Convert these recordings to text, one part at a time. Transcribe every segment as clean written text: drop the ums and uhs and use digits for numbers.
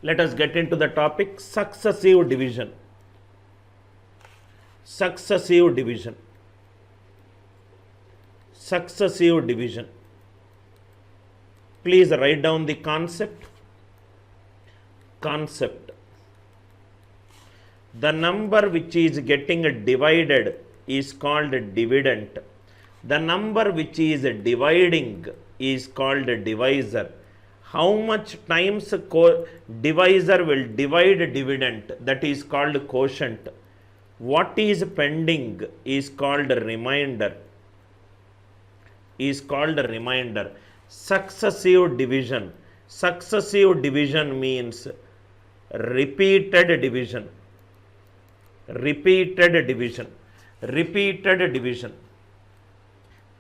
Let us get into the topic successive division. Successive division. Successive division. Please write down the concept. Concept. The number which is getting divided is called dividend. The number which is dividing is called divisor. How much times divisor will divide dividend, that is called quotient. What is pending is called remainder. Is called remainder. Successive division. Successive division means repeated division. Repeated division. Repeated division.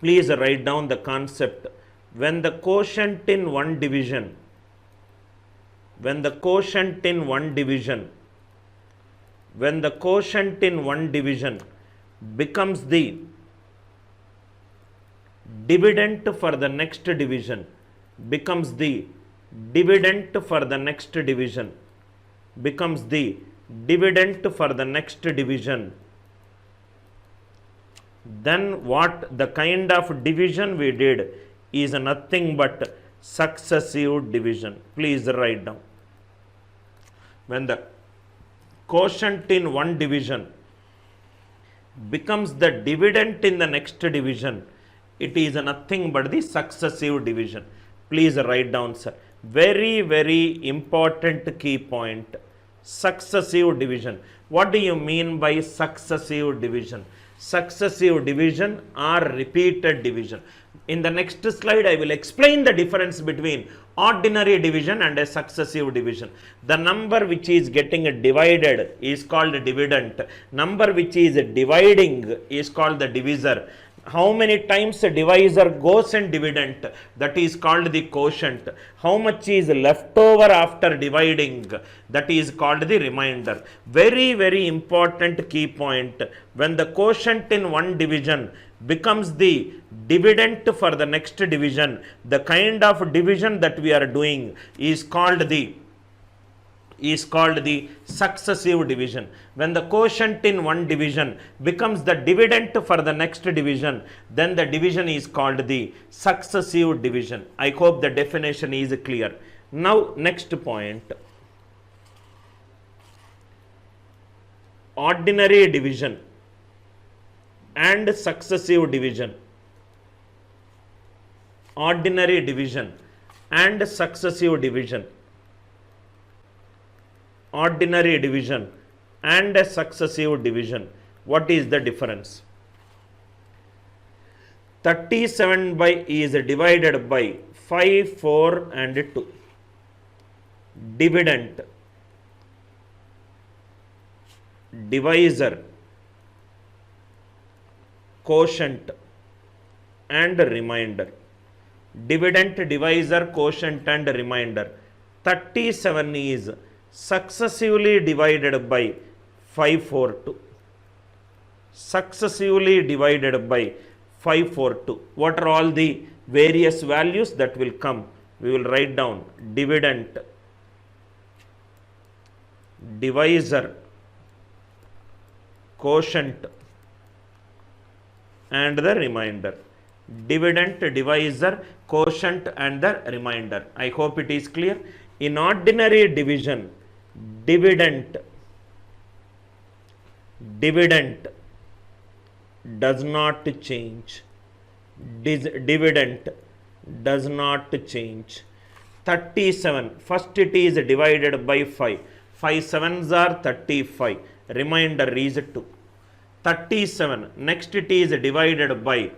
Please write down the concept. When the quotient in one division, when the quotient in one division, when the quotient in one division becomes the dividend for the next division, becomes the dividend for the next division, becomes the dividend for the next division, then what the kind of division we did is nothing but successive division. Please write down. When the quotient in one division becomes the dividend in the next division, it is nothing but the successive division. Please write down, sir. Very, very important key point. Successive division. What do you mean by successive division? Successive division or repeated division. In the next slide, I will explain the difference between ordinary division and a successive division. The number which is getting divided is called dividend. Number which is dividing is called the divisor. How many times a divisor goes in dividend, that is called the quotient. How much is left over after dividing, that is called the remainder. Very, very important key point. When the quotient in one division becomes the dividend for the next division, the kind of division that we are doing is called the successive division. When the quotient in one division becomes the dividend for the next division, then the division is called the successive division. I hope the definition is clear. Now, next point. Ordinary division and successive division. Ordinary division and successive division. Ordinary division and a successive division. What is the difference? 37 by is divided by 5, 4 and 2. Dividend, divisor, quotient and remainder. Dividend, divisor, quotient and remainder. 37 is successively divided by 5, 4, 2. Successively divided by 5, 4, 2. What are all the various values that will come? We will write down dividend, divisor, quotient and the remainder. Dividend, divisor, quotient and the remainder. I hope it is clear. In ordinary division, dividend does not change. Dividend does not change. 37, first it is divided by 5. 5 sevens are 35. Remainder is 2. 37, next it is divided by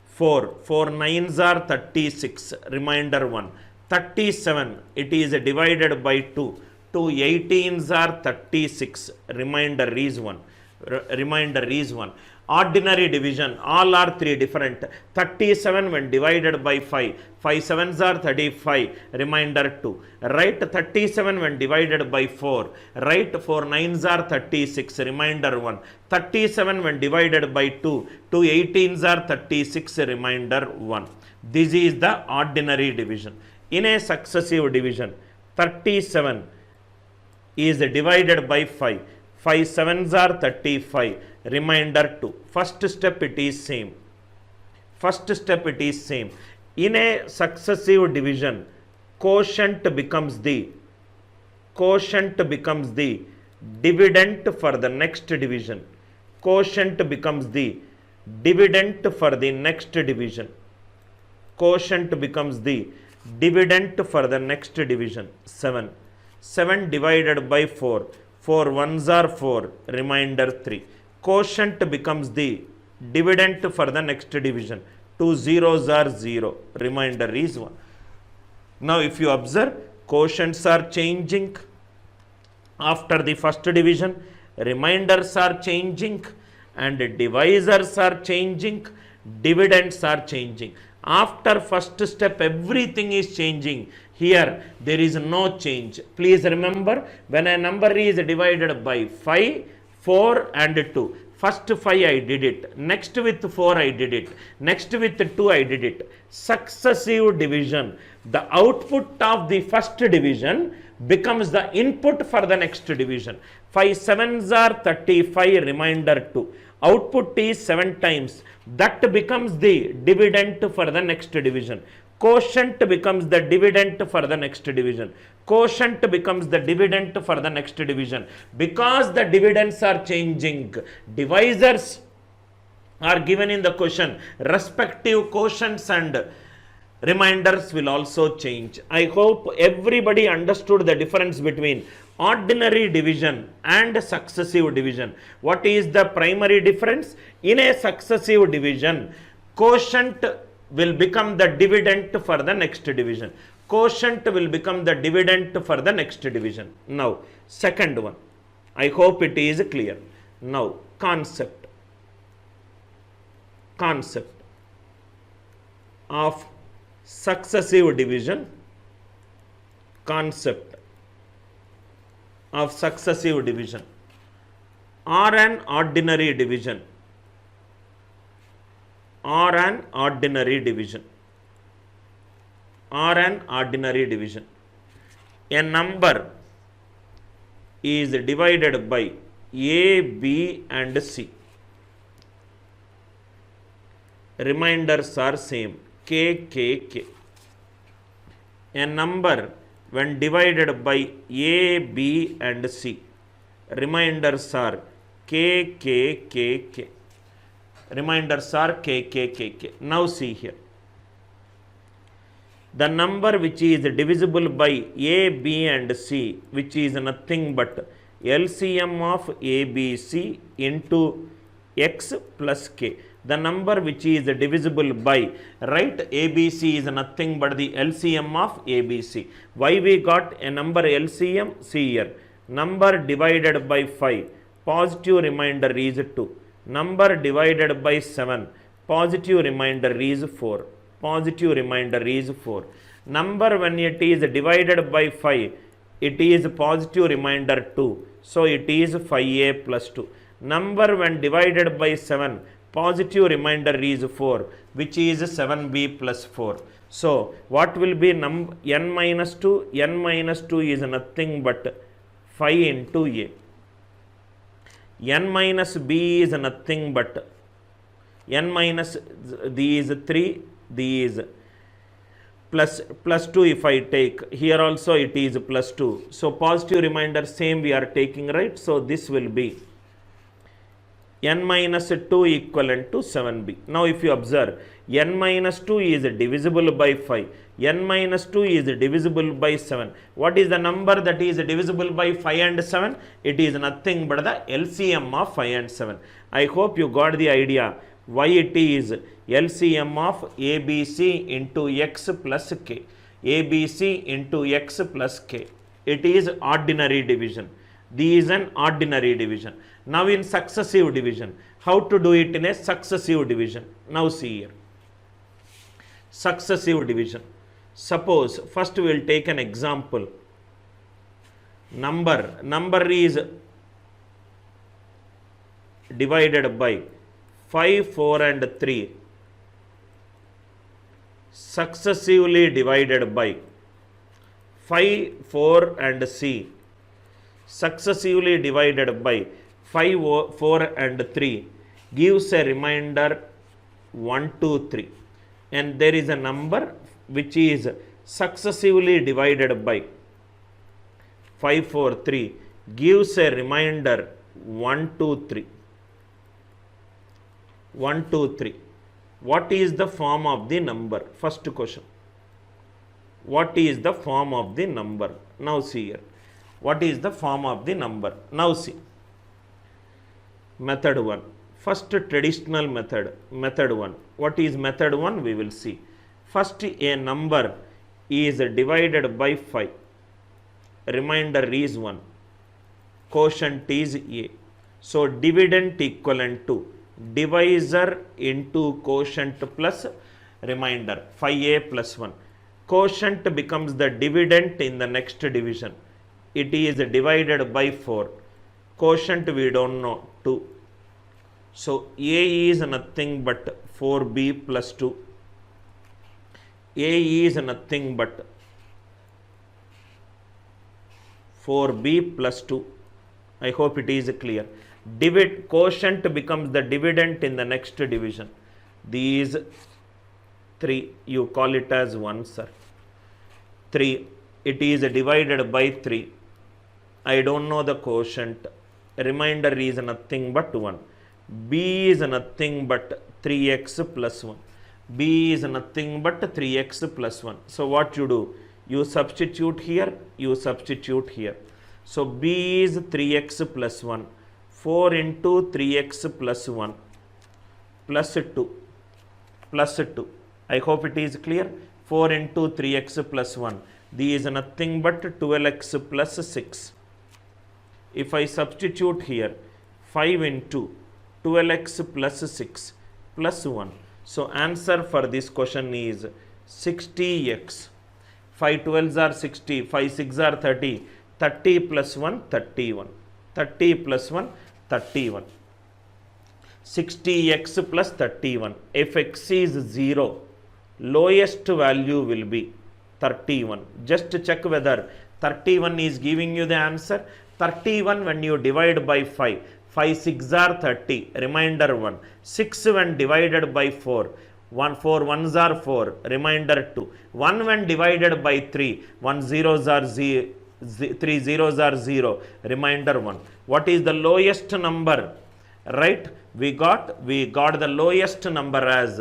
4. 4 nines are 36. Remainder 1. 37, it is divided by 2. 2 18s are 36. Remainder is 1. Remainder is 1. Ordinary division, all are 3 different. 37 when divided by 5. 5 sevens are 35. Remainder 2. Write 37 when divided by 4. Write 4 nines are 36. Remainder 1. 37 when divided by 2. 2 18s are 36. Remainder 1. This is the ordinary division. In a successive division, 37 is divided by 5. 5 sevens are 35, remainder 2. First step it is same. First step it is same. In a successive division, quotient becomes the dividend for the next division. Quotient becomes the dividend for the next division. Quotient becomes the dividend for the next division. 7. 7 divided by 4. 4 ones are 4, remainder 3. Quotient becomes the dividend for the next division. 2 zeros are 0, remainder is 1. Now if you observe, quotients are changing after the first division, remainders are changing, and divisors are changing, dividends are changing. After first step everything is changing. Here there is no change. Please remember, when a number is divided by 5, 4 and 2, first 5 I did it, next with 4 I did it, next with 2 I did it. Successive division, the output of the first division becomes the input for the next division. 5 sevens are 35, remainder 2. Output is 7 times. That becomes the dividend for the next division. Quotient becomes the dividend for the next division. Quotient becomes the dividend for the next division. Because the dividends are changing, divisors are given in the question. Respective quotients and remainders will also change. I hope everybody understood the difference between ordinary division and successive division. What is the primary difference? In a successive division, quotient will become the dividend for the next division. Quotient will become the dividend for the next division. Now, second one. I hope it is clear. Now, concept of successive division. Concept of successive division or an ordinary division. Or an ordinary division. Or an ordinary division. A number is divided by A, B and C. Remainders are same, K, K, K. A number when divided by A, B and C, remainders are K, K, K, K. Remainders are K, K, K, K. Now see here. The number which is divisible by A, B and C, which is nothing but LCM of A, B, C into X plus K. The number which is divisible by, right, A, B, C is nothing but the LCM of A, B, C. Why we got a number LCM? See here. Number divided by 5, positive remainder is 2. Number divided by 7, positive remainder is 4. Positive remainder is 4. Number when it is divided by 5, it is positive remainder 2. So it is 5a plus 2. Number when divided by 7, positive remainder is 4, which is 7b plus 4. So what will be n minus 2? N minus 2 is nothing but 5 into a. N minus b is nothing but n minus these 3, these plus 2 if I take, here also it is plus 2. So positive remainder same we are taking, right? So this will be n minus 2 equivalent to 7b. Now if you observe, n minus 2 is divisible by 5, n minus 2 is divisible by 7. What is the number that is divisible by 5 and 7? It is nothing but the LCM of 5 and 7. I hope you got the idea why it is LCM of ABC into X plus K. ABC into X plus K. It is ordinary division. This is an ordinary division. Now in successive division, how to do it in a successive division? Now see here. Successive division. Suppose first we will take an example. Number is divided by 5, 4 and 3. Successively divided by 5, 4 and C. successively divided by 5, 4 and 3 gives a remainder 1, 2, 3. And there is a number which is successively divided by 5, 4, 3 gives a remainder 1, 2, 3. 1, 2, 3. What is the form of the number? First question. What is the form of the number? Now see here. What is the form of the number? Now see. Method 1. First traditional method. Method 1. What is method 1? We will see. First, a number is divided by 5. Remainder is 1. Quotient is A. So dividend equivalent to divisor into quotient plus remainder 5A plus 1. Quotient becomes the dividend in the next division. It is divided by 4. Quotient we don't know, 2. So A is nothing but 4B plus 2. A is nothing but 4B plus 2. I hope it is clear. Quotient becomes the dividend in the next division. These 3, you call it as 1, sir. 3, it is divided by 3. I don't know the quotient. Remainder is nothing but 1. B is nothing but 3x plus 1. B is nothing but 3x plus 1. So what you do? You substitute here, you substitute here. So B is 3x plus 1. 4 into 3x plus 1 plus 2 plus 2. I hope it is clear. 4 into 3x plus 1. This is nothing but 12x plus 6. If I substitute here 5 into 12x plus 6 plus 1. So answer for this question is 60x. 5 12s are 60, 5 6 are 30. 30 plus 1, 31. 30 plus 1, 31. 60x plus 31. If x is 0, lowest value will be 31. Just check whether 31 is giving you the answer. 31 when you divide by 5. 5 6 are 30. Remainder 1. 6 when divided by 4. 4 ones are 4. Remainder 2. 1 when divided by 3. 1 zeros are 0. 3 zeros are 0. Remainder 1. What is the lowest number? Right? We got the lowest number as,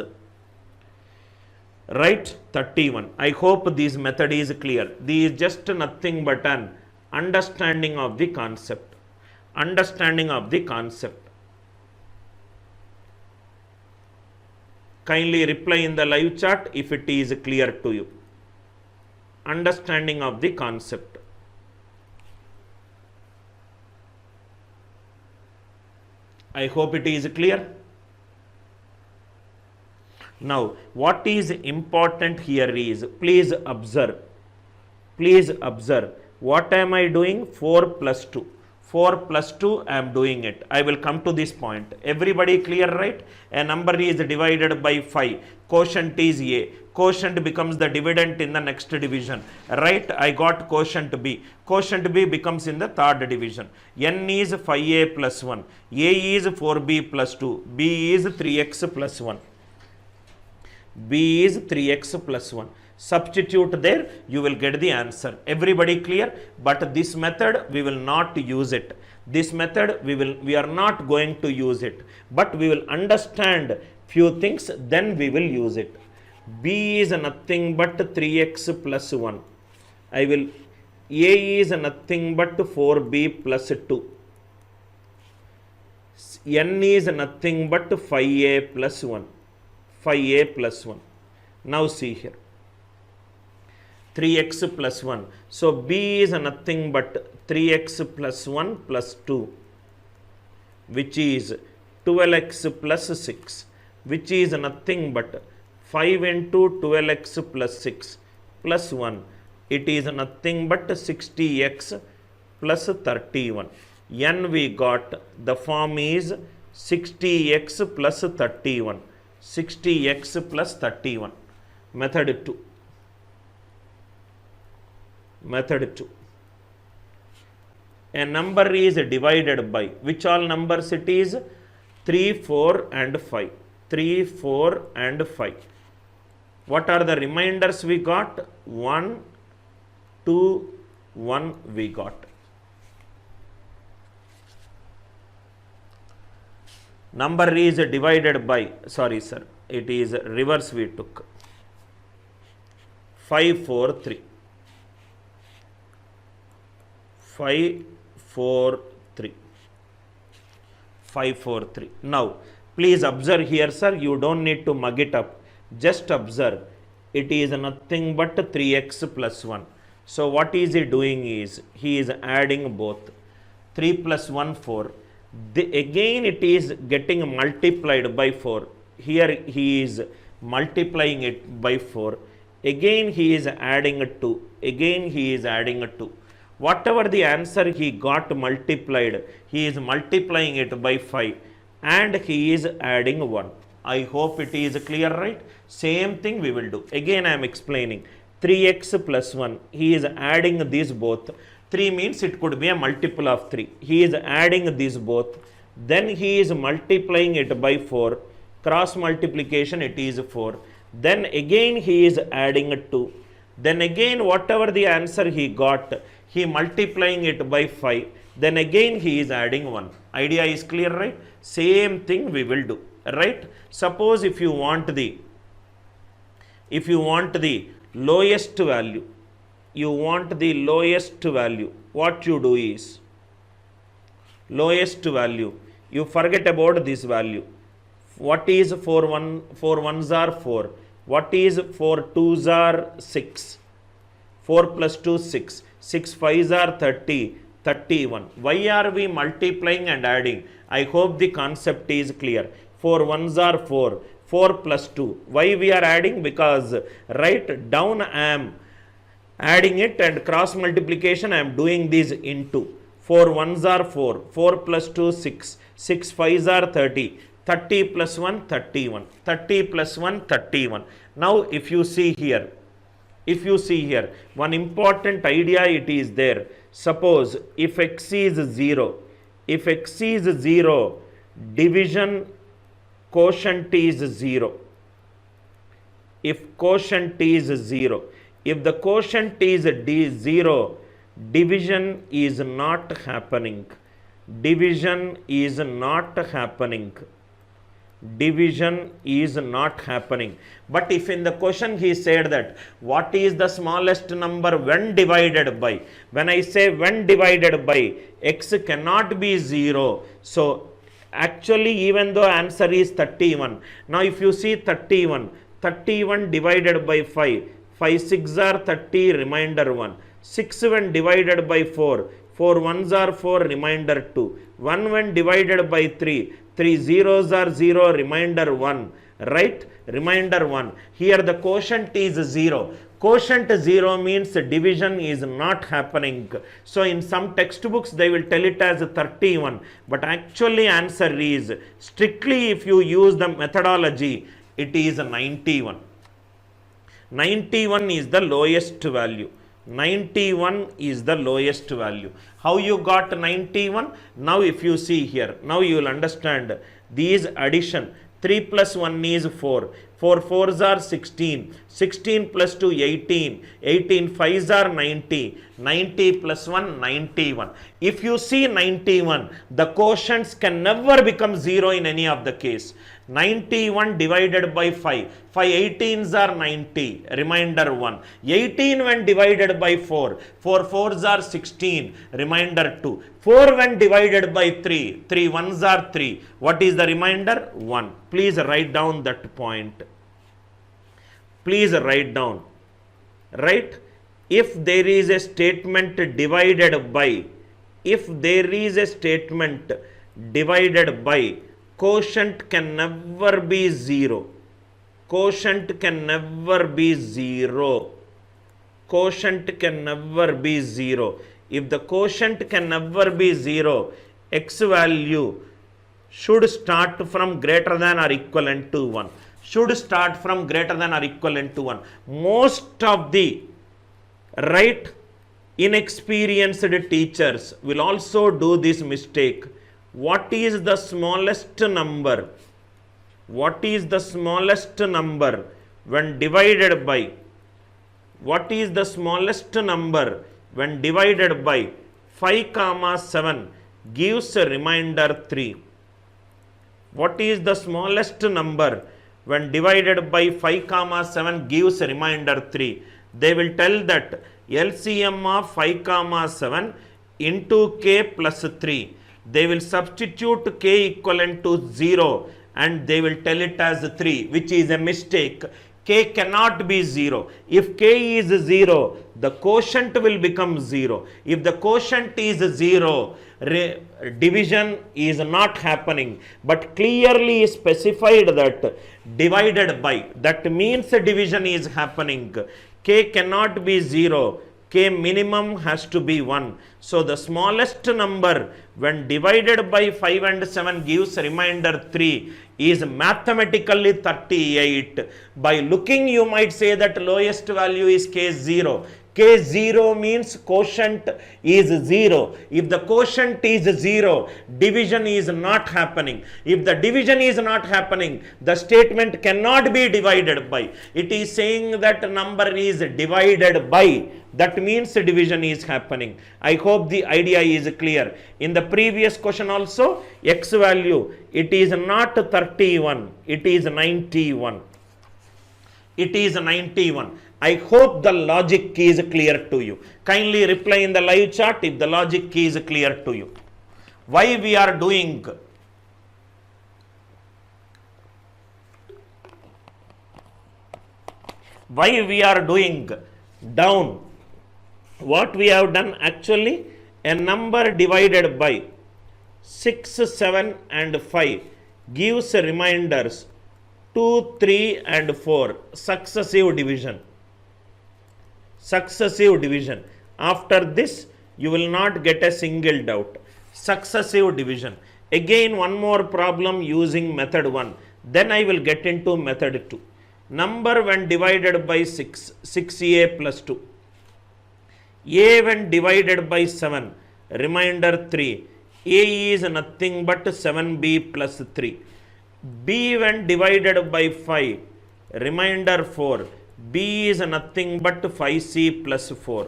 right, 31. I hope this method is clear. This is just nothing but an understanding of the concept. Understanding of the concept. Kindly reply in the live chat if it is clear to you. Understanding of the concept. I hope it is clear. Now, what is important here is, please observe. Please observe. What am I doing? 4 plus 2. 4 plus 2, I am doing it. I will come to this point. Everybody clear, right? A number is divided by 5. Quotient is A. Quotient becomes the dividend in the next division. Right? I got quotient B. Quotient B becomes in the third division. N is 5A plus 1. A is 4B plus 2. B is 3x plus 1. B is 3x plus 1. Substitute there, you will get the answer. Everybody clear? But this method we will not use it. This method we are not going to use it. But we will understand few things, then we will use it. B is nothing but 3x plus 1. A is nothing but 4B plus 2. N is nothing but 5A plus 1. 5A plus 1. Now see here. 3x plus 1. So B is nothing but 3x plus 1 plus 2, which is 12x plus 6, which is nothing but 5 into 12x plus 6 plus 1. It is nothing but 60x plus 31. N we got, the form is 60x plus 31. 60x plus 31. Method 2. Method 2. a number is divided by, which all numbers it is? 3, 4 and 5. 3, 4 and 5. What are the reminders we got? 1, 2, 1 we got. Number is divided by, sorry sir, it is reverse we took. 5, 4, 3. 5, 4, 3. 5, 4, 3. Now, please observe here, sir. You don't need to mug it up. Just observe. It is nothing but 3x plus 1. So, what is he doing is, he is adding both. 3 plus 1, 4. Again, it is getting multiplied by 4. Here, he is multiplying it by 4. Again, he is adding 2. Again, he is adding 2. Whatever the answer he got multiplied, he is multiplying it by 5 and he is adding 1. I hope it is clear, right? Same thing we will do. Again I am explaining. 3x plus 1, he is adding these both. 3 means it could be a multiple of 3. He is adding these both. Then he is multiplying it by 4. Cross multiplication, it is 4. Then again he is adding 2. Then again whatever the answer he got, he multiplying it by 5, then again he is adding 1. Idea is clear, right? Same thing we will do, right? Suppose if you want the lowest value, what you do is, lowest value, you forget about this value. What is 4 ones are 4? What is 4 twos are 6? 4 plus 2, 6. 6 5s are 30, 31. Why are we multiplying and adding? I hope the concept is clear. 4 ones are 4, 4 plus 2. Why we are adding? Because right down I am adding it and cross multiplication I am doing this into. 4 ones are 4, 4 plus 2, 6, 6 5s are 30, 30 plus 1, 31, 30 plus 1, 31. Now if you see here, one important idea it is there. Suppose if x is 0, division quotient is 0. If quotient is 0, if the quotient is 0, division is not happening. Division is not happening. But if in the question he said that what is the smallest number when divided by, when I say when divided by, x cannot be 0. So actually even though answer is 31, now if you see 31 divided by 5, 5 6 are 30, remainder 1. 6 when divided by 4, 4 ones are 4, remainder 2. 1 when divided by 3, 3 zeros are 0, remainder 1, right? Remainder 1. Here the quotient is 0. Quotient 0 means division is not happening. So in some textbooks they will tell it as 31, but actually answer is, strictly if you use the methodology, it is 91. 91 is the lowest value. 91 is the lowest value. How you got 91? Now if you see here, now you will understand these addition. 3 plus 1 is 4. 4 4s are 16. 16 plus 2, 18. 18 5s are 90. 90 plus 1, 91. If you see 91, the quotients can never become 0 in any of the case. 91 divided by 5. 5 18s are 90, remainder 1. 18 when divided by 4. 4 4s are 16, remainder 2. 4 when divided by 3. 3 1s are 3. What is the remainder? 1. Please write down that point. Please write down. Right? If there is a statement divided by, quotient can never be 0. Quotient can never be 0. Quotient can never be 0. If the quotient can never be 0, x value should start from greater than or equivalent to 1. Should start from greater than or equivalent to 1. Most of the, right, Inexperienced teachers will also do this mistake. What is the smallest number? What is the smallest number when divided by? What is the smallest number when divided by 5 comma 7 gives a remainder 3? What is the smallest number when divided by 5 comma 7 gives a remainder 3? They will tell that LCM of 5 comma 7 into k plus 3. They will substitute k equivalent to 0 and they will tell it as 3, which is a mistake. K cannot be 0. If k is 0, the quotient will become 0. If the quotient is 0, division is not happening, but clearly specified that divided by, that means division is happening. K cannot be 0. K minimum has to be 1. So the smallest number when divided by 5 and 7 gives remainder 3 is mathematically 38. By looking you might say that lowest value is K0. K0 means quotient is 0. If the quotient is 0, division is not happening. If the division is not happening, the statement cannot be divided by. It is saying that number is divided by. That means division is happening. I hope the idea is clear. In the previous question also, x value, it is not 31, it is 91. It is 91. I hope the logic is clear to you. Kindly reply in the live chat if the logic is clear to you. Why we are doing? Why we are doing down? What we have done actually, a number divided by 6, 7 and 5 gives reminders 2, 3 and 4. Successive division. Successive division. After this, you will not get a single doubt. Successive division. Again, one more problem using method 1. Then I will get into method 2. Number when divided by 6, 6a plus 2. A when divided by 7, remainder 3. A is nothing but 7b plus 3. B when divided by 5, remainder 4. B is nothing but 5c plus 4.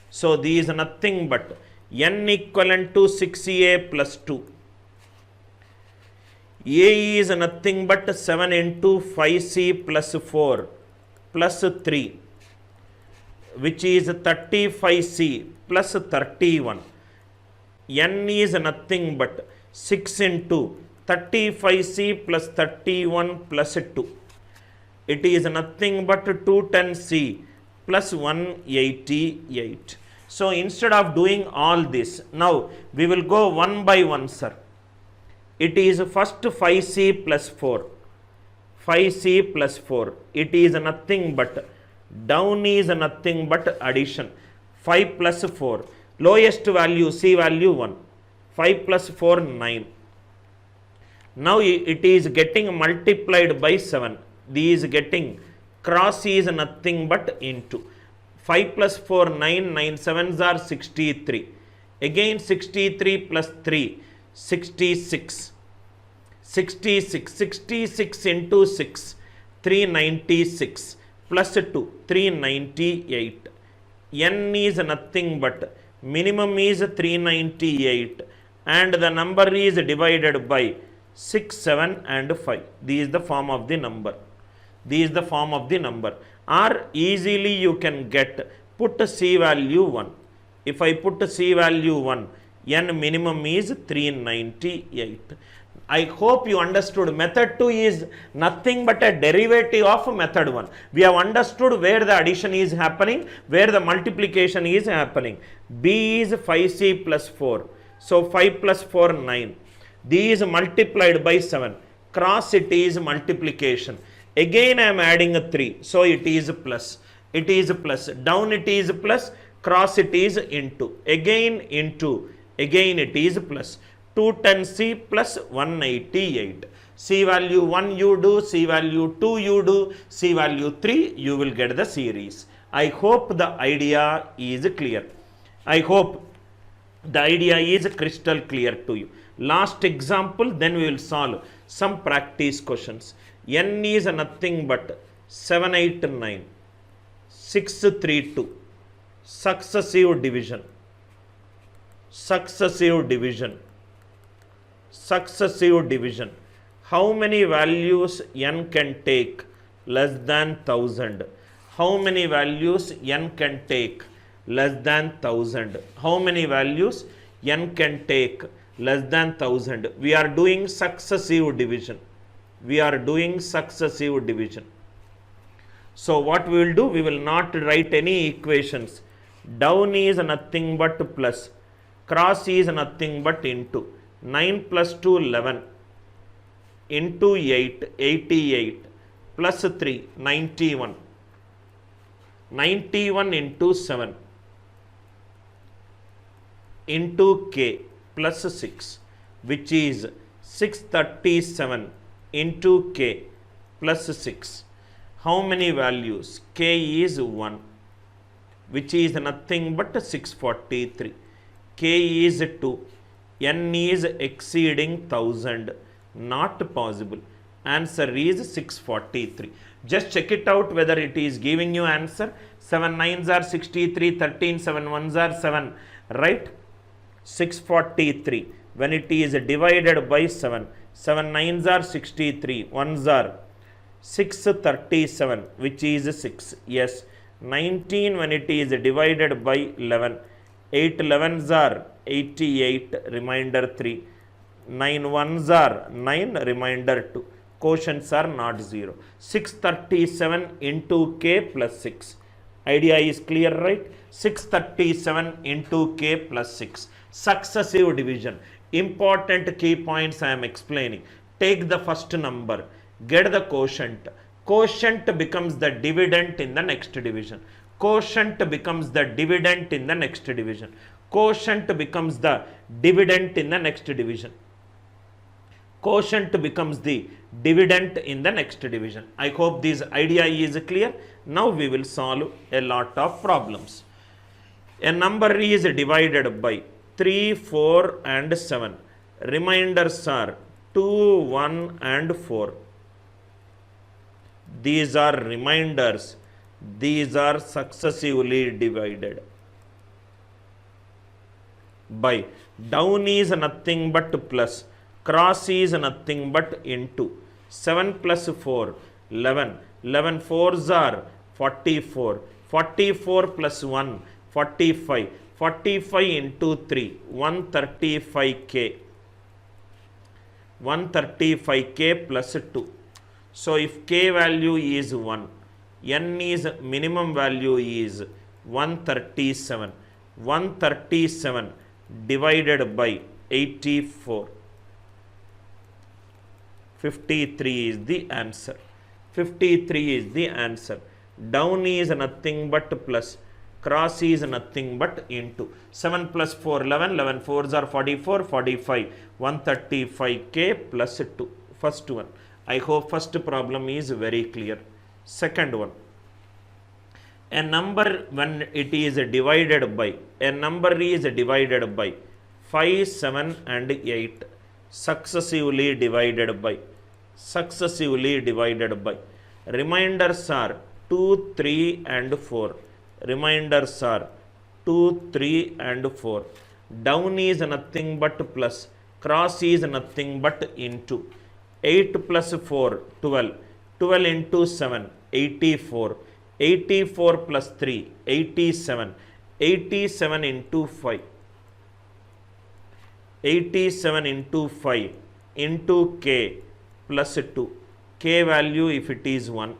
So these is nothing but n equivalent to 6a plus 2. A is nothing but 7 into 5c plus 4 plus 3, which is 35c plus 31. N is nothing but 6 into 35c plus 31 plus 2. It is nothing but 210c plus 188. So instead of doing all this, now we will go one by one, sir. It is first 5c plus 4. 5c plus 4. It is nothing but, down is nothing but addition. 5 plus 4. Lowest value, c value 1. 5 plus 4, 9. Now it is getting multiplied by 7. These getting cross is nothing but into. 5 plus 4, 9, 9 sevens are 63. Again 63 plus 3, 66. 66, 66 into 6, 396 plus 2, 398. N is nothing but, minimum is 398 and the number is divided by 6, 7 and 5. This is the form of the number. This is the form of the number. Or easily you can get, put c value 1. If I put c value 1, n minimum is 398. I hope you understood. Method 2 is nothing but a derivative of method 1. We have understood where the addition is happening, where the multiplication is happening. B is 5c plus 4. So 5 plus 4, 9. These multiplied by 7. Cross it is multiplication. Again I am adding a 3. So it is plus. It is plus. Down it is plus. Cross it is into. Again into. Again it is plus. 210c plus 188. C value 1 you do, C value 2 you do, C value 3 you will get the series. I hope the idea is clear. I hope the idea is crystal clear to you. Last example, then we will solve some practice questions. N is nothing but 789, 632, successive division, successive division, successive division. How many values n can take less than 1000? How many values n can take less than 1000? How many values n can take less than 1000? We are doing successive division. We are doing successive division. So what we will do? We will not write any equations. Down is nothing but plus. Cross is nothing but into. 9 plus 2, 11. Into 8, 88. Plus 3, 91. 91 into 7. Into k plus 6, which is 637 into k plus 6. How many values? K is 1, which is nothing but 643. K is 2. N is exceeding 1000. Not possible. Answer is 643. Just check it out whether it is giving you answer. 7 9s are 63, 13, 7 1s are 7. Right? 643. When it is divided by 7, 7 9s are 63, 1s are 637, which is 6. Yes. 19 when it is divided by 11, 8 11s are 88, remainder 3. 9 1s are 9, remainder 2. Quotients are not 0. 637 into k plus 6. Idea is clear, right? 637 into k plus 6. Successive division. Important key points I am explaining. Take the first number. Get the quotient. Quotient becomes the dividend in the next division. Quotient becomes the dividend in the next division. Quotient becomes the dividend in the next division. Quotient becomes the dividend in the next division. I hope this idea is clear. Now we will solve a lot of problems. A number is divided by 3, 4 and 7. Reminders are 2, 1 and 4. These are reminders. These are successively divided by. Down is nothing but plus. Cross is nothing but into. 7 plus 4, 11. 11 4s are 44. 44 plus 1, 45. 45 into 3, 135k. 135k plus 2. So if k value is 1, n is minimum value is 137. 137 divided by 84. 53 is the answer. 53 is the answer. Down is nothing but plus. Cross is nothing but into. 7 plus 4, 11. 11 4s are 44, 45. 135k plus 2. First one. I hope first problem is very clear. Second one. A number when it is divided by. A number is divided by 5, 7 and 8. Successively divided by. Successively divided by. Reminders are 2, 3 and 4. Reminders are 2, 3 and 4. Down is nothing but plus. Cross is nothing but into. 8 plus 4, 12. 12 into 7, 84. 84 plus 3, 87. 87 into 5. 87 into 5 into k plus 2. K value if it is 1.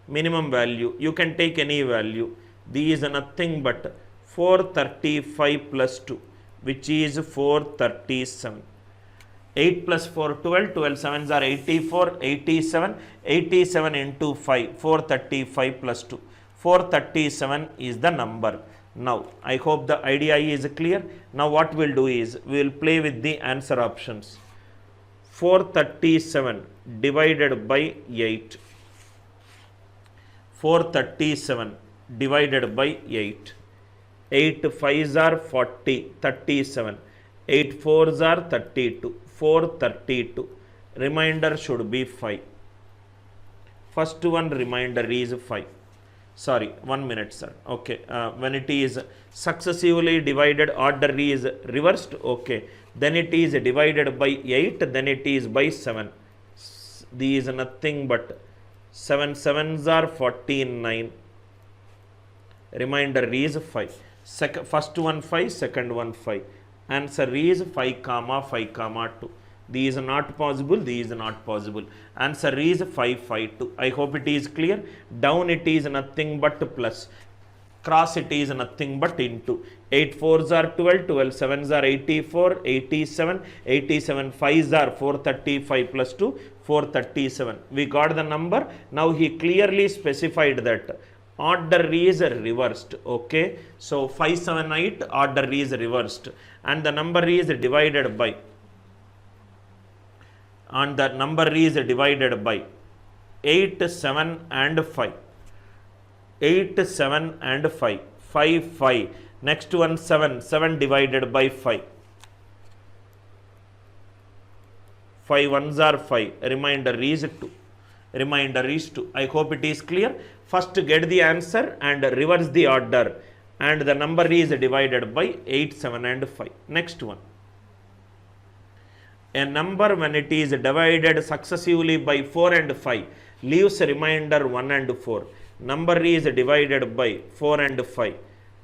Minimum value. You can take any value. This is nothing but 435 plus 2, which is 437. 8 plus 4, 12. 12 7s are 84. 87. 87 into 5. 435 plus 2. 437 is the number. Now, I hope the idea is clear. Now, what we'll do is, we will play with the answer options. 437 divided by 8. 437 divided by 8. 8 5s are 40, 37. 8 4s are 32, 432. Remainder should be 5. First one remainder is 5. Sorry, 1 minute, sir. Okay, when it is successively divided, order is reversed. Okay, then it is divided by 8, then it is by 7. These nothing but 7 7s are 49. Remainder is 5. First one 5, second one 5. Answer is 5 comma 5 comma 2. These are not possible, these are not possible. Answer is 5 5 2. I hope it is clear. Down it is nothing but plus. Cross it is nothing but into. 8 4s are 12, 12 7s are 84, 87, 87 5s are 435 plus 2, 437. We got the number. Now he clearly specified that order is reversed. Okay, so 578 order is reversed and the number is divided by, and the number is divided by 8 7 and 5. 8 7 and 5, 5 5. Next one 7, 7 divided by 5. 5 ones are 5. Remainder is 2. Remainder is 2. I hope it is clear. First get the answer and reverse the order, and the number is divided by 8 7 and 5. Next one. A number when it is divided successively by 4 and 5 leaves a remainder 1 and 4. Number is divided by 4 and 5.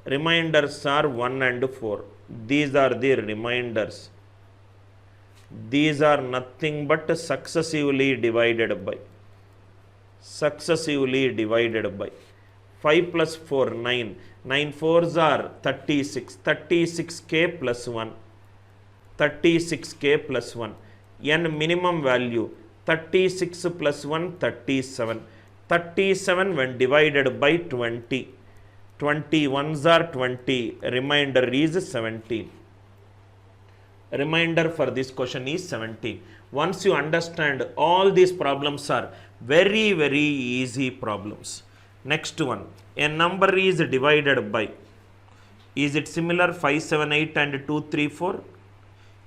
Remainders are 1 and 4. These are the remainders. These are nothing but successively divided by. Successively divided by. 5 plus 4, 9. 9 4s are 36. 36k plus 1. 36k plus 1. N minimum value 36 plus 1, 37. 37 when divided by 20. 21s are 20. Remainder is 17. Remainder for this question is 17. Once you understand, all these problems are very easy problems. Next one. A number is divided by. Is it similar? 5 7 8 and 2 3 4?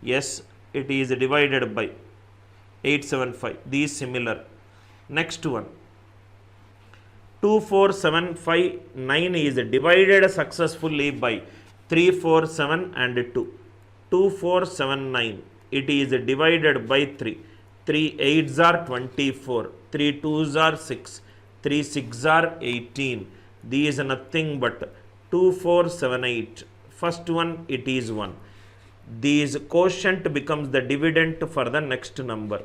Yes, it is divided by 8 7 5. These similar. Next one. 2 4 7 5 9 is divided successfully by 3 4 7 and 2. 2 4 7 9. It is divided by 3. 3 8s are 24. 3 2s are 6. 3 6 are 18. These are nothing but 2 4 7 8. First one it is 1. These quotient becomes the dividend for the next number.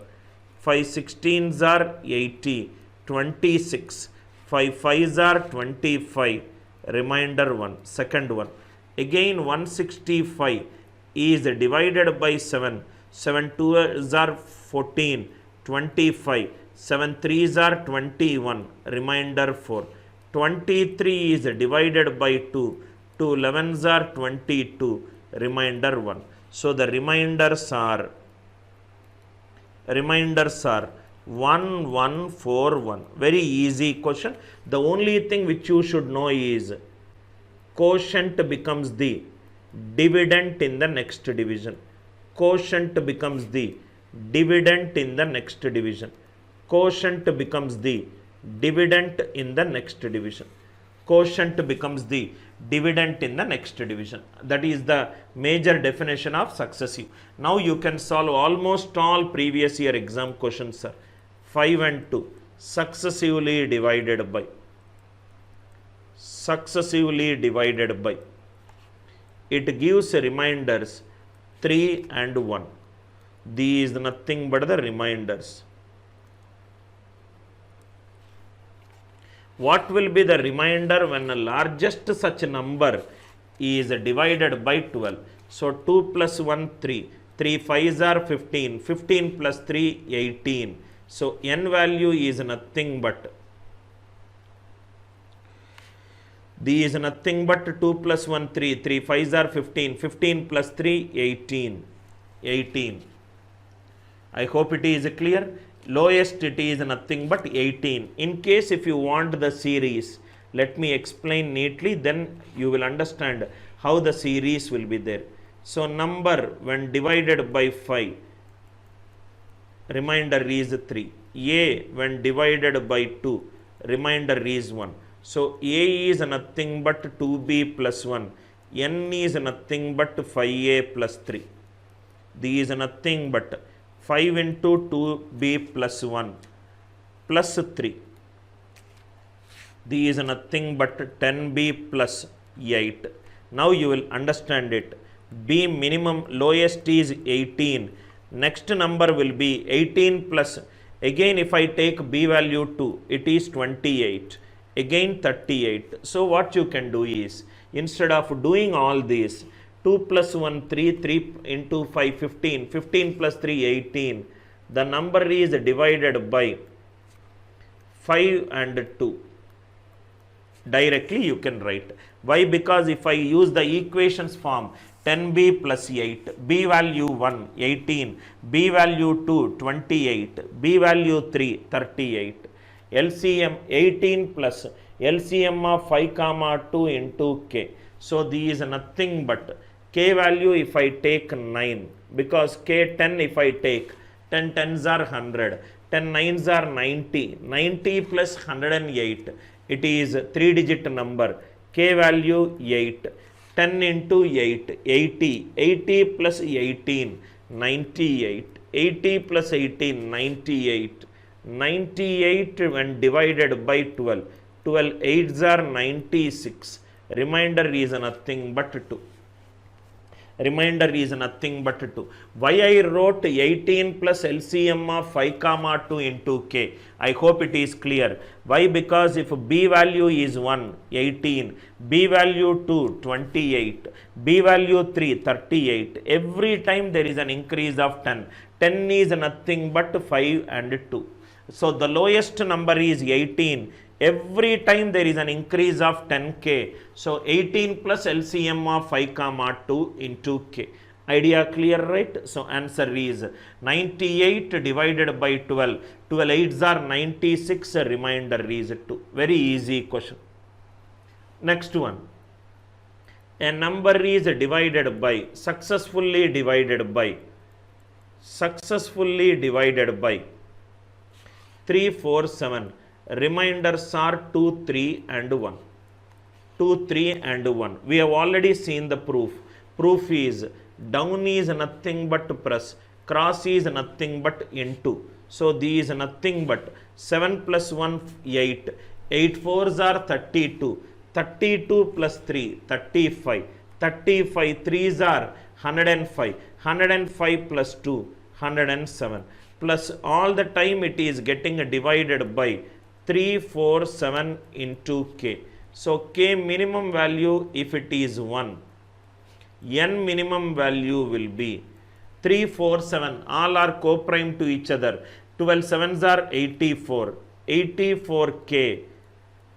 5 16s are 80. 26. 5 5s are 25. Remainder 1. Second one. Again 165 is divided by 7. 7 2s are 14. 25. 7 3s are 21. Remainder 4. 23 is divided by 2. 2 11s are 22. Remainder 1. So the remainders are 1 1 4 1. Very easy question. The only thing which you should know is quotient becomes the dividend in the next division. Quotient becomes the dividend in the next division. Quotient becomes the dividend in the next division. Quotient becomes the dividend in the next division. That is the major definition of successive. Now you can solve almost all previous year exam questions, sir. 5 and 2. Successively divided by. Successively divided by. It gives reminders 3 and 1. These nothing but the reminders. What will be the remainder when the largest such number is divided by 12? So 2 plus 1 3. 3 5s are 15. 15 plus 3 18. So n value is nothing but. These nothing but 2 plus 1 3. 3 5s are 15. 15 plus 3 18. 18. I hope it is clear. Lowest it is nothing but 18. In case if you want the series, Let me explain neatly, then you will understand how the series will be there. So number when divided by 5, remainder is 3. A when divided by 2, remainder is 1. So A is nothing but 2B plus 1. N is nothing but 5A plus 3. This is nothing but 5 into 2B plus 1 plus 3. This is nothing but 10B plus 8. Now you will understand it. B minimum lowest is 18. Next number will be 18 plus. Again if I take B value 2, it is 28. Again 38. So what you can do is, instead of doing all this, 2 plus 1 3, 3 into 5 15, 15 plus 3 18. The number is divided by 5 and 2. Directly you can write. Why? Because if I use the equations form, 10b plus 8, b value 1 18, b value 2 28, b value 3 38. LCM 18 plus LCM of 5 comma 2 into k. So these is nothing but k value if I take 9, because k 10 if I take 10 tens are 100, 10 nines are 90, 90 plus 108, it is 3 digit number, k value 8, 10 into 8 80, 80 plus 18 98, 80 plus 18 98, 98 when divided by 12, 12 8s are 96, remainder is nothing but 2. Remainder is nothing but 2. Why I wrote 18 plus LCM of 5 comma 2 into k? I hope it is clear. Why? Because if b value is 1 18, b value 2 28, b value 3 38, every time there is an increase of 10. 10 is nothing but 5 and 2. So the lowest number is 18. Every time there is an increase of 10k. So 18 plus LCM of 5 comma 2 into k. Idea clear, right? So answer is 98 divided by 12. 12 8s are 96. Remainder is 2. Very easy question. Next one. A number is divided by, successfully divided by 3 4 7. Reminders are 2 3 and 1. 2 3 and 1. We have already seen the proof. Proof is down is nothing but plus, cross is nothing but into. So these nothing but 7 plus 1 8. 8 4s are 32. 32 plus 3 35. 35 3s are 105. 105 plus 2 107. Plus all the time it is getting divided by 3 4 7 into k. So k minimum value if it is 1, n minimum value will be 3 4 7. All are co-prime to each other. 12 7s are 84. 84k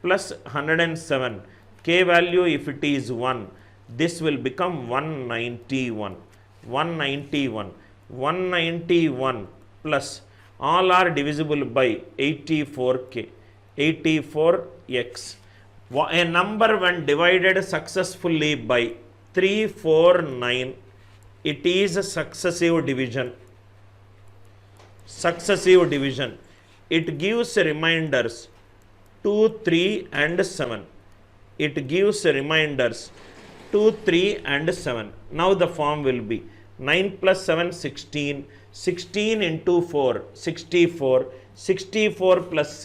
plus 107. K value if it is 1, this will become 191. 191. 191 plus all are divisible by 84k. 84x. A number when divided successfully by 3 4 9, it is a successive division. Successive division. It gives reminders 2 3 and 7. It gives reminders 2 3 and 7. Now the form will be 9 plus 7 16. 16 into 4 64. 64 plus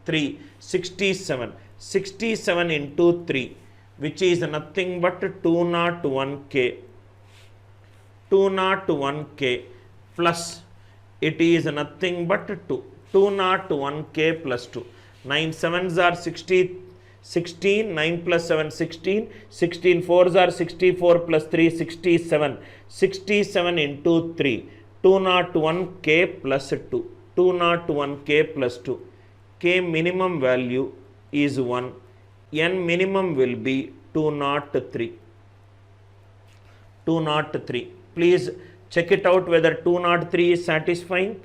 3 67. 67 into 3, which is nothing but 201k. 201k plus it is nothing but 2. 201k plus 2. 9 7s are 60. 16, 9 plus 7 16, 16 4s are 64 plus 3 67, 67 into 3, 201k plus 2, 201k plus 2, k minimum value is 1, n minimum will be 203, 203. Please check it out whether 203 is satisfying.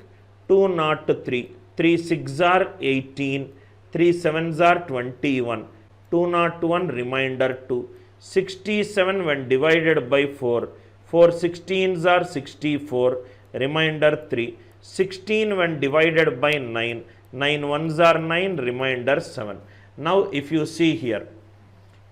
203, 3 6 are 18, 3 7s are 21, 201 remainder 2. 67 when divided by 4. 4 16s are 64, remainder 3. 16 when divided by 9. 9 ones are 9, remainder 7. Now if you see here,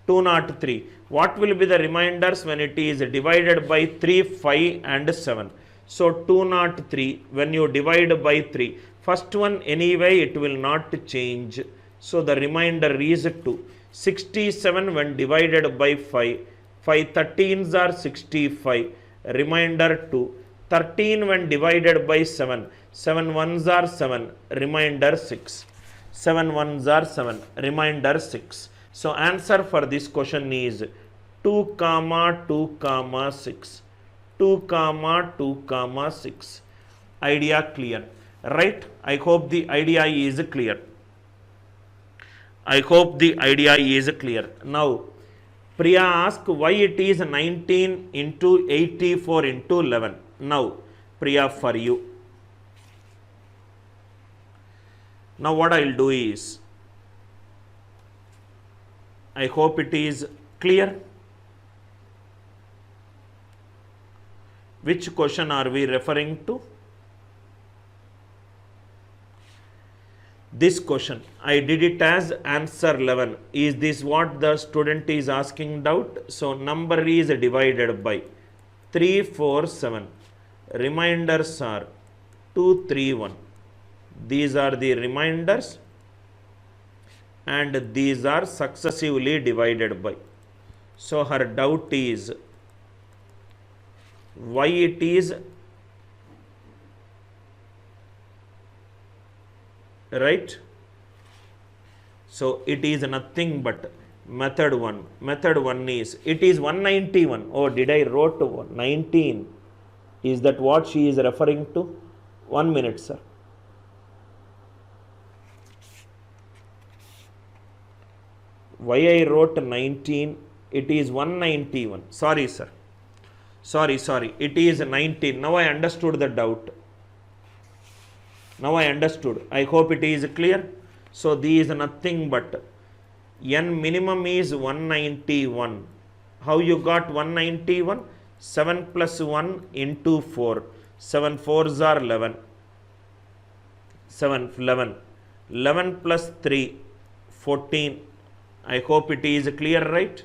203. What will be the reminders when it is divided by 3, 5 and 7? So 203 when you divide by 3. First one anyway it will not change. So the remainder is 2. 67 when divided by 5. 5 13s are 65. Remainder 2. 13 when divided by 7. 7 ones are 7. Remainder 6. 7 ones are 7. Remainder 6. So answer for this question is 2 comma 2 comma 6. 2 comma 2 comma 6. Idea clear, right? I hope the idea is clear. I hope the idea is clear. Now Priya asked why it is 19 into 84 into 11. Now Priya, for you. Now what I will do is, I hope it is clear. Which question are we referring to? This question, I did it as answer 11. Is this what the student is asking doubt? So number is divided by 3, 4, 7. Reminders are 2, 3, 1. These are the reminders and these are successively divided by. So her doubt is why it is right. So it is nothing but method 1. Method 1 is, it is 191. Oh, did I wrote 19? Is that what she is referring to? 1 minute, sir. Why I wrote 19? It is 191. Sorry, sir. Sorry. It is 19. Now I understood the doubt. Now I understood. I hope it is clear. So this is nothing but n minimum is 191. How you got 191? 7 plus 1 into 4. 7 4s are 11. 7 11. 11 plus 3 14. I hope it is clear, right?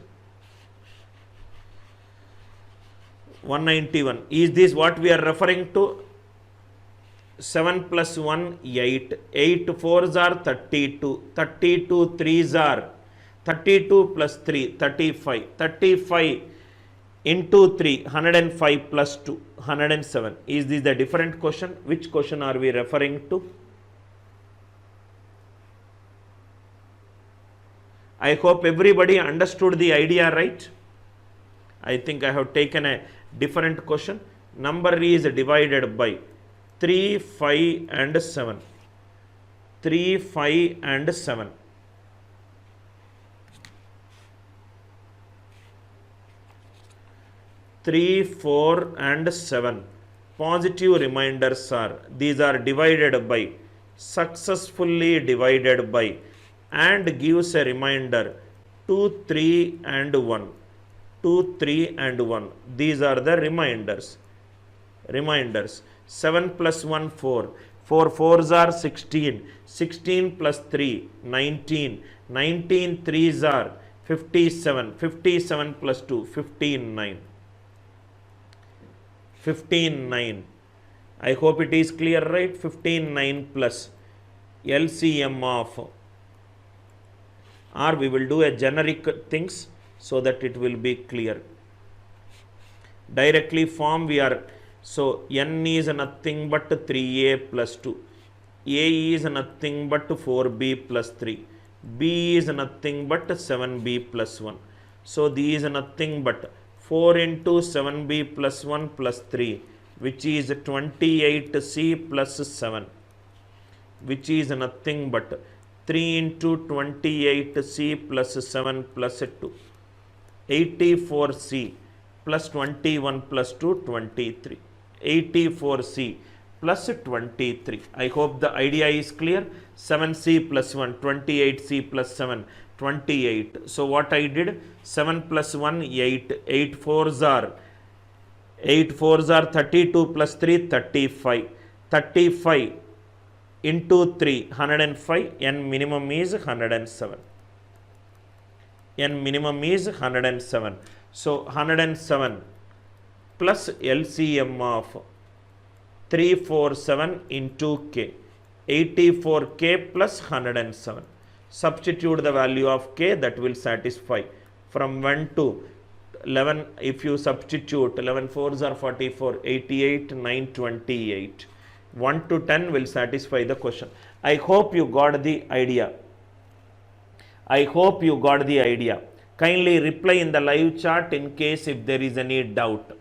191. Is this what we are referring to? 7 plus 1, 8. 8 4s are 32. 32 3s are 32 plus 3, 35. 35 into 3, 105 plus 2, 107. Is this the different question? Which question are we referring to? I hope everybody understood the idea, right? I think I have taken a different question. Number is divided by 3, 5 and 7. 3, 5 and 7. Three, 4 and 7. Positive reminders are, these are divided by, successfully divided by, and gives a reminder 2, 3 and 1. 2, 3 and 1. These are the reminders. 7 plus 1, 4. 4 4s are 16. 16 plus 3, 19. 19 3s are 57. 57 plus 2, 15, 9. 15, 9. I hope it is clear, right? 15, 9 plus LCM of, or we will do a generic things so that it will be clear. Directly form we are, so n is nothing but 3a plus 2. A is nothing but 4b plus 3. B is nothing but 7b plus 1. So these is nothing but 4 into 7b plus 1 plus 3, which is 28c plus 7, which is nothing but 3 into 28c plus 7 plus 2, 84c plus 21 plus 2, 23. 84c plus 23. I hope the idea is clear. 7c plus 1, 28c plus 7, 28. So what I did, 7 plus 1, 8, 8 fours are 32 plus 3, 35. 35 into 3, 105, n minimum is 107. N minimum is 107. So 107 plus LCM of 347 into k, 84k plus 107. Substitute the value of k, that will satisfy. From 1 to 11, if you substitute 11 fours are 44, 88, 9, 28. 1 to 10 will satisfy the question. I hope you got the idea. I hope you got the idea. Kindly reply in the live chat in case if there is any doubt.